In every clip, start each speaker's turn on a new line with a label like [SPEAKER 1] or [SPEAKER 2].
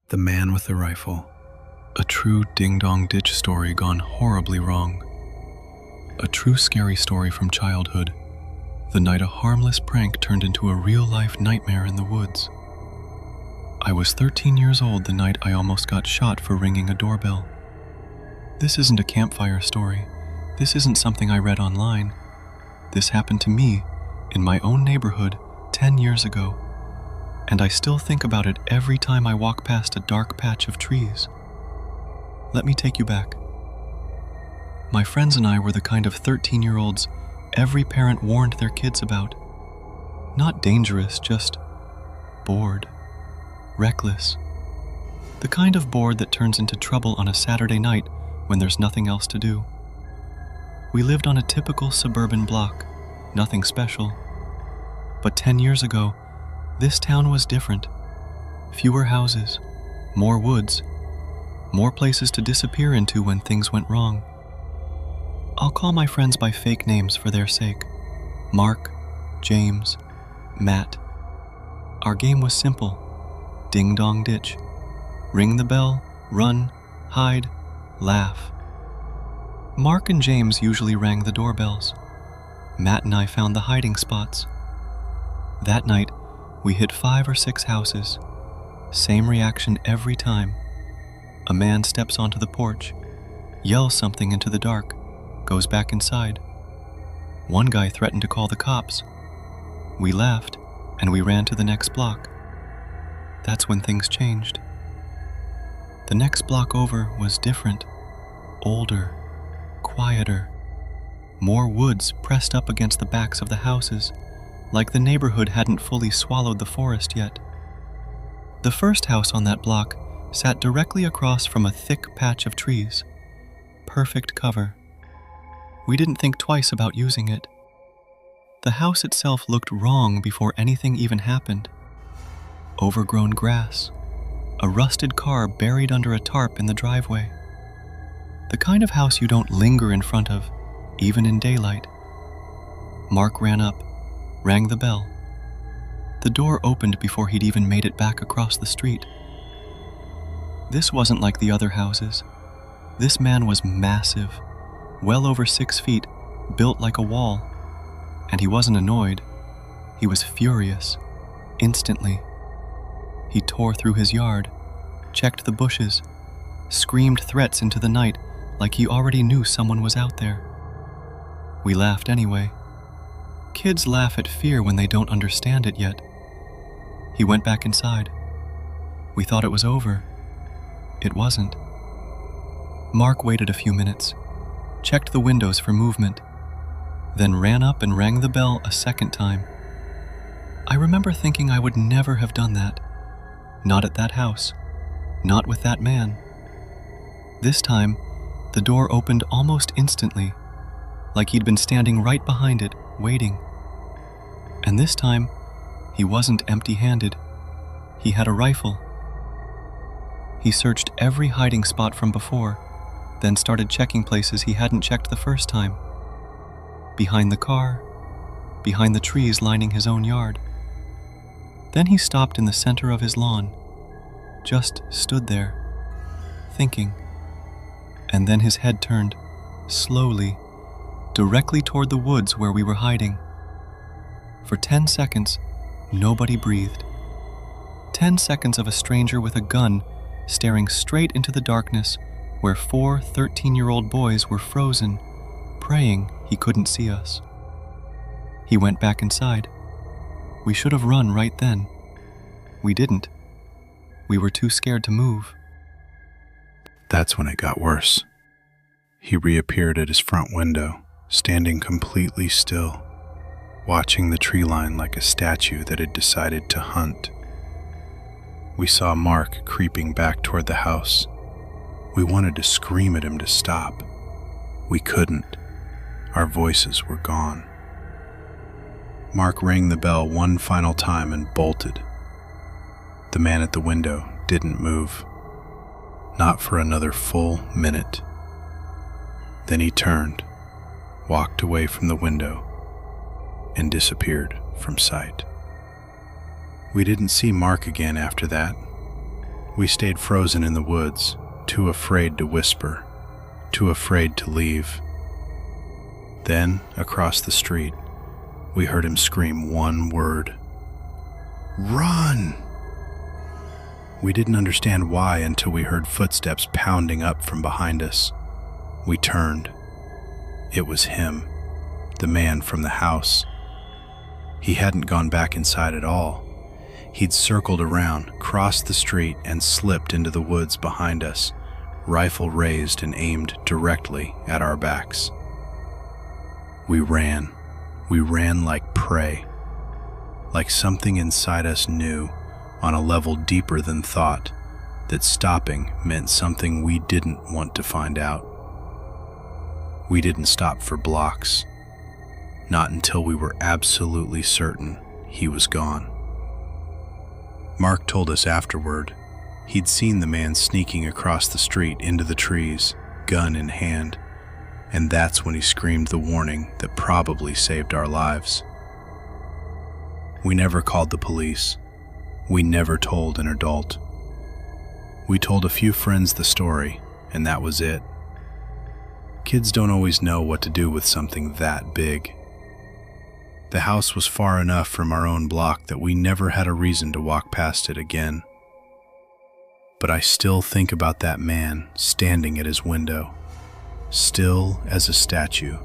[SPEAKER 1] The Man with the Rifle. A true ding-dong ditch story gone horribly wrong. A true scary story from childhood. The night a harmless prank turned into a real-life nightmare in the woods. I was 13 years old the night I almost got shot for ringing a doorbell. This isn't a campfire story. This isn't something I read online. This happened to me, in my own neighborhood, 10 years ago. And I still think about it every time I walk past a dark patch of trees. Let me take you back. My friends and I were the kind of 13-year-olds every parent warned their kids about. Not dangerous, just bored, reckless. The kind of bored that turns into trouble on a Saturday night when there's nothing else to do. We lived on a typical suburban block, nothing special. But 10 years ago, this town was different. Fewer houses, more woods, more places to disappear into when things went wrong. I'll call my friends by fake names for their sake. Mark, James, Matt. Our game was simple. Ding-dong ditch. Ring the bell, run, hide, laugh. Mark and James usually rang the doorbells. Matt and I found the hiding spots. That night, we hit 5 or 6 houses. Same reaction every time. A man steps onto the porch, yells something into the dark, goes back inside. One guy threatened to call the cops. We laughed, and we ran to the next block. That's when things changed. The next block over was different, older, quieter. More woods pressed up against the backs of the houses, like the neighborhood hadn't fully swallowed the forest yet. The first house on that block sat directly across from a thick patch of trees. Perfect cover. We didn't think twice about using it. The house itself looked wrong before anything even happened. Overgrown grass, a rusted car buried under a tarp in the driveway. The kind of house you don't linger in front of, even in daylight. Mark ran up, rang the bell. The door opened before he'd even made it back across the street. This wasn't like the other houses. This man was massive, well over 6 feet, built like a wall. And he wasn't annoyed. He was furious, instantly. He tore through his yard, checked the bushes, screamed threats into the night like he already knew someone was out there. We laughed anyway. Kids laugh at fear when they don't understand it yet. He went back inside. We thought it was over. It wasn't. Mark waited a few minutes, checked the windows for movement, then ran up and rang the bell a second time. I remember thinking I would never have done that. Not at that house. Not with that man. This time, the door opened almost instantly, like he'd been standing right behind it, waiting. And this time, he wasn't empty-handed. He had a rifle. He searched every hiding spot from before, then started checking places he hadn't checked the first time. Behind the car, behind the trees lining his own yard. Then he stopped in the center of his lawn, just stood there, thinking. And then his head turned, slowly, directly toward the woods where we were hiding. For 10 seconds, nobody breathed. 10 seconds of a stranger with a gun staring straight into the darkness where 4 13-year-old boys were frozen, praying he couldn't see us. He went back inside. We should have run right then. We didn't. We were too scared to move.
[SPEAKER 2] That's when it got worse. He reappeared at his front window, standing completely still, watching the tree line like a statue that had decided to hunt. We saw Mark creeping back toward the house. We wanted to scream at him to stop. We couldn't. Our voices were gone. Mark rang the bell one final time and bolted. The man at the window didn't move. Not for another full minute. Then he turned, walked away from the window, and disappeared from sight. We didn't see Mark again after that. We stayed frozen in the woods, too afraid to whisper, too afraid to leave. Then, across the street, we heard him scream one word. Run! We didn't understand why until we heard footsteps pounding up from behind us. We turned. It was him, the man from the house. He hadn't gone back inside at all. He'd circled around, crossed the street, and slipped into the woods behind us, rifle raised and aimed directly at our backs. We ran. We ran like prey, like something inside us knew, on a level deeper than thought, that stopping meant something we didn't want to find out. We didn't stop for blocks, not until we were absolutely certain he was gone. Mark told us afterward he'd seen the man sneaking across the street into the trees, gun in hand, and that's when he screamed the warning that probably saved our lives. We never called the police. We never told an adult. We told a few friends the story, and that was it. Kids don't always know what to do with something that big. The house was far enough from our own block that we never had a reason to walk past it again. But I still think about that man standing at his window, still as a statue,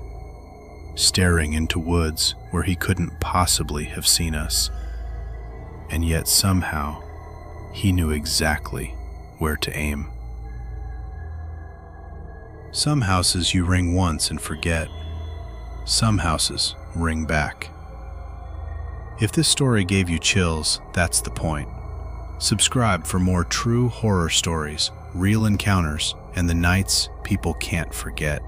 [SPEAKER 2] staring into woods where he couldn't possibly have seen us. And yet somehow, he knew exactly where to aim. Some houses you ring once and forget. Some houses ring back. If this story gave you chills, that's the point. Subscribe for more true horror stories, real encounters, and the nights people can't forget.